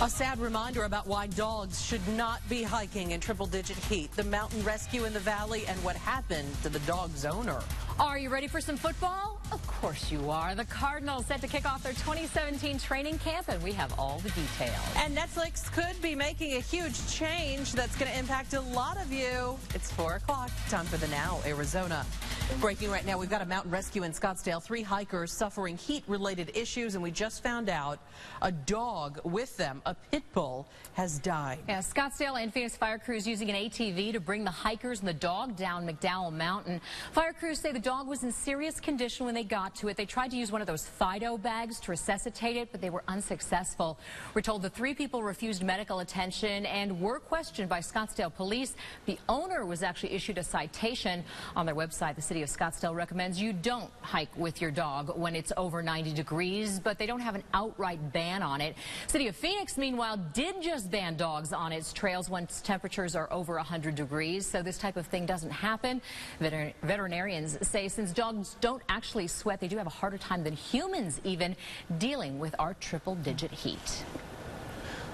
A sad reminder about why dogs should not be hiking in triple-digit heat, the mountain rescue in the valley, and what happened to the dog's owner. Are you ready for some football? Of course you are. The Cardinals set to kick off their 2017 training camp, and we have all the details. And Netflix could be making a huge change that's going to impact a lot of you. It's 4 o'clock. Time for the Now, Arizona. Breaking right now, we've got a mountain rescue in Scottsdale. 3 hikers suffering heat-related issues, and we just found out a dog with them, a pit bull, has died. Yeah, Scottsdale and Phoenix fire crews using an ATV to bring the hikers and the dog down McDowell Mountain. Fire crews say the dog was in serious condition when they got to it. They tried to use one of those Fido bags to resuscitate it, but they were unsuccessful. We're told the 3 people refused medical attention and were questioned by Scottsdale police. The owner was actually issued a citation. On their website, the city of Scottsdale recommends you don't hike with your dog when it's over 90 degrees, but they don't have an outright ban on it. City of Phoenix, meanwhile, did just ban dogs on its trails once temperatures are over 100 degrees, so this type of thing doesn't happen. Veterinarians say since dogs don't actually sweat, they do have a harder time than humans even dealing with our triple-digit heat.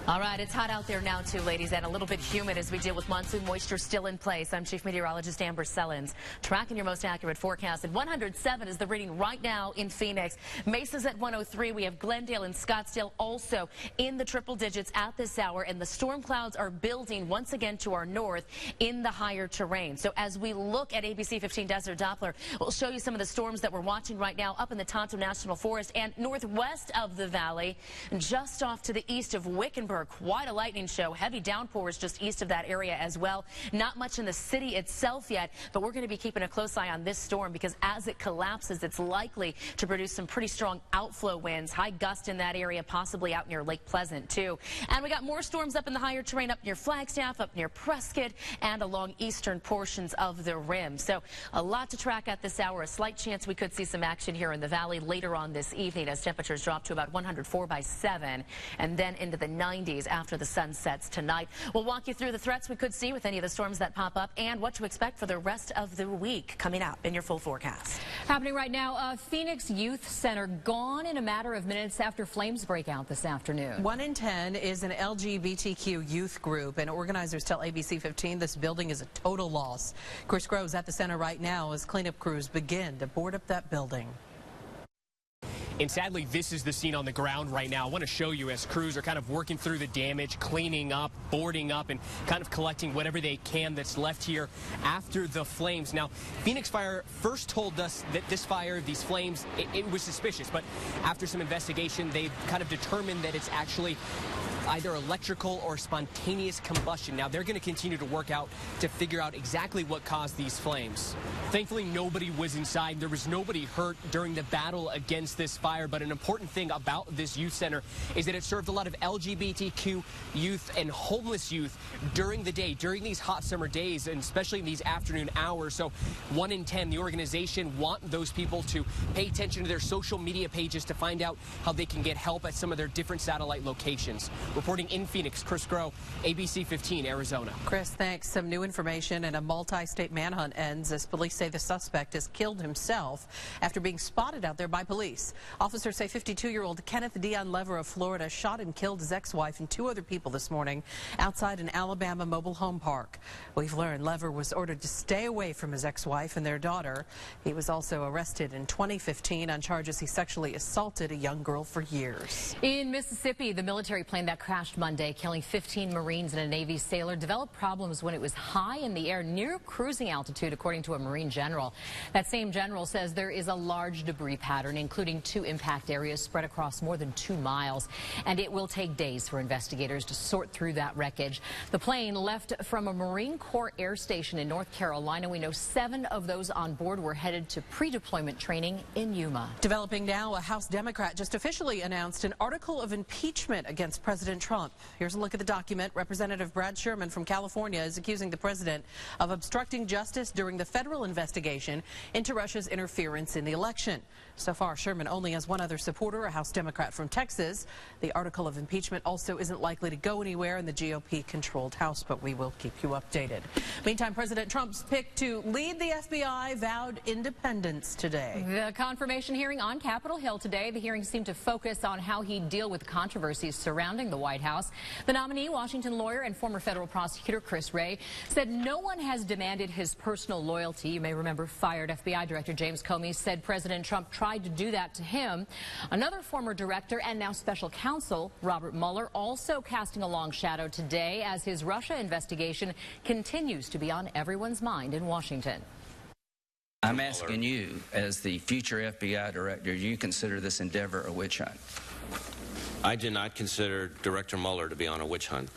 All right, it's hot out there now, too, ladies, and a little bit humid as we deal with monsoon moisture still in place. I'm Chief Meteorologist Amber Sellens, tracking your most accurate forecast. At 107 is the reading right now in Phoenix. Mesa's at 103. We have Glendale and Scottsdale also in the triple digits at this hour, and the storm clouds are building once again to our north in the higher terrain. So as we look at ABC15 Desert Doppler, we'll show you some of the storms that we're watching right now up in the Tonto National Forest and northwest of the valley, just off to the east of Wickenburg. Quite a lightning show. Heavy downpours just east of that area as well. Not much in the city itself yet, but we're going to be keeping a close eye on this storm because as it collapses, it's likely to produce some pretty strong outflow winds. High gust in that area, possibly out near Lake Pleasant, too. And we got more storms up in the higher terrain, up near Flagstaff, up near Prescott, and along eastern portions of the rim. So a lot to track at this hour. A slight chance we could see some action here in the valley later on this evening as temperatures drop to about 104 by 7 and then into the 90s after the sun sets tonight. We'll walk you through the threats we could see with any of the storms that pop up and what to expect for the rest of the week coming up in your full forecast. Happening right now, Phoenix Youth Center gone in a matter of minutes after flames break out this afternoon. 1 in 10 is an LGBTQ youth group, and organizers tell ABC15 this building is a total loss. Chris Grove's at the center right now as cleanup crews begin to board up that building. And sadly, this is the scene on the ground right now. I want to show you as crews are kind of working through the damage, cleaning up, boarding up, and kind of collecting whatever they can that's left here after the flames. Now, Phoenix Fire first told us that this fire, these flames, it was suspicious. But after some investigation, they kind of determined that it's actually either electrical or spontaneous combustion. Now, they're going to continue to work out to figure out exactly what caused these flames. Thankfully, nobody was inside. There was nobody hurt during the battle against this fire. But an important thing about this youth center is that it served a lot of LGBTQ youth and homeless youth during the day, during these hot summer days, and especially in these afternoon hours. So 1 in 10, the organization want those people to pay attention to their social media pages to find out how they can get help at some of their different satellite locations. Reporting in Phoenix, Chris Grow, ABC15, Arizona. Chris, thanks. Some new information, and a multi-state manhunt ends as police say the suspect has killed himself after being spotted out there by police. Officers say 52-year-old Kenneth Dion Lever of Florida shot and killed his ex-wife and 2 other people this morning outside an Alabama mobile home park. We've learned Lever was ordered to stay away from his ex-wife and their daughter. He was also arrested in 2015 on charges he sexually assaulted a young girl for years. In Mississippi, the military plane that crashed Monday, killing 15 Marines and a Navy sailor, developed problems when it was high in the air near cruising altitude, according to a Marine general. That same general says there is a large debris pattern, including 2 impact areas spread across more than 2 miles, and it will take days for investigators to sort through that wreckage. The plane left from a Marine Corps air station in North Carolina. We know 7 of those on board were headed to pre-deployment training in Yuma. Developing now, a House Democrat just officially announced an article of impeachment against President Trump. Here's a look at the document. Representative Brad Sherman from California is accusing the president of obstructing justice during the federal investigation into Russia's interference in the election. So far, Sherman only only has one other supporter, a House Democrat from Texas. The article of impeachment also isn't likely to go anywhere in the GOP-controlled House, but we will keep you updated. Meantime, President Trump's pick to lead the FBI vowed independence today. The confirmation hearing on Capitol Hill today. The hearing seemed to focus on how he'd deal with controversies surrounding the White House. The nominee, Washington lawyer and former federal prosecutor Chris Wray, said no one has demanded his personal loyalty. You may remember fired FBI Director James Comey said President Trump tried to do that to him. Another former director and now special counsel, Robert Mueller, also casting a long shadow today as his Russia investigation continues to be on everyone's mind in Washington. I'm asking you, as the future FBI director, do you consider this endeavor a witch hunt? I do not consider Director Mueller to be on a witch hunt.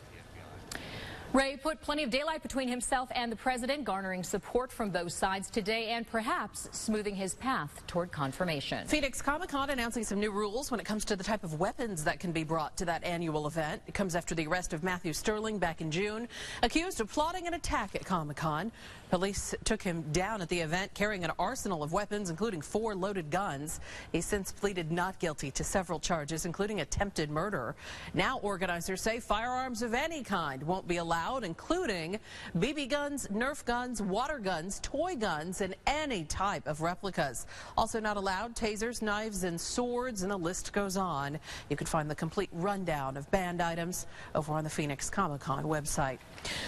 Wray put plenty of daylight between himself and the president, garnering support from both sides today and perhaps smoothing his path toward confirmation. Phoenix Comic-Con announcing some new rules when it comes to the type of weapons that can be brought to that annual event. It comes after the arrest of Matthew Sterling back in June, accused of plotting an attack at Comic-Con. Police took him down at the event carrying an arsenal of weapons, including 4 loaded guns. He since pleaded not guilty to several charges, including attempted murder. Now organizers say firearms of any kind won't be allowed, including BB guns, Nerf guns, water guns, toy guns, and any type of replicas. Also not allowed tasers, knives, and swords, and the list goes on. You can find the complete rundown of banned items over on the Phoenix Comic-Con website.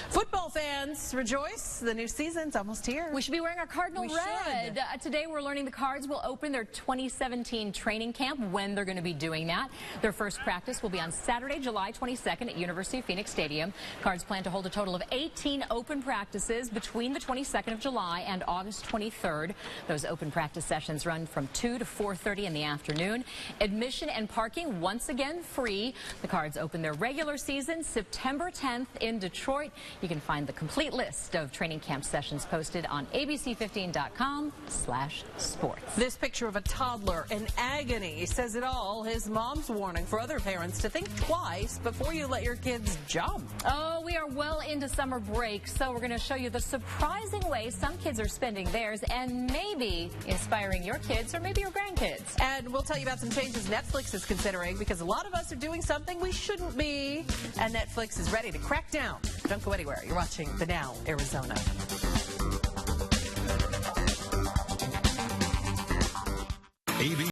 Football fans, rejoice. The new season's almost here. We should be wearing our Cardinal red. Today we're learning the Cards will open their 2017 training camp, when they're going to be doing that. Their first practice will be on Saturday, July 22nd at University of Phoenix Stadium. Cards plan to hold a total of 18 open practices between the 22nd of July and August 23rd. Those open practice sessions run from 2 to 4:30 in the afternoon. Admission and parking once again free. The Cards open their regular season September 10th in Detroit. You can find the complete list of training camp sessions posted on abc15.com/sports. This picture of a toddler in agony says it all. His mom's warning for other parents to think twice before you let your kids jump. Oh, we are well into summer break, so we're going to show you the surprising way some kids are spending theirs and maybe inspiring your kids or maybe your grandkids. And we'll tell you about some changes Netflix is considering, because a lot of us are doing something we shouldn't be, and Netflix is ready to crack down. Don't go anywhere. You're watching The Now, Arizona.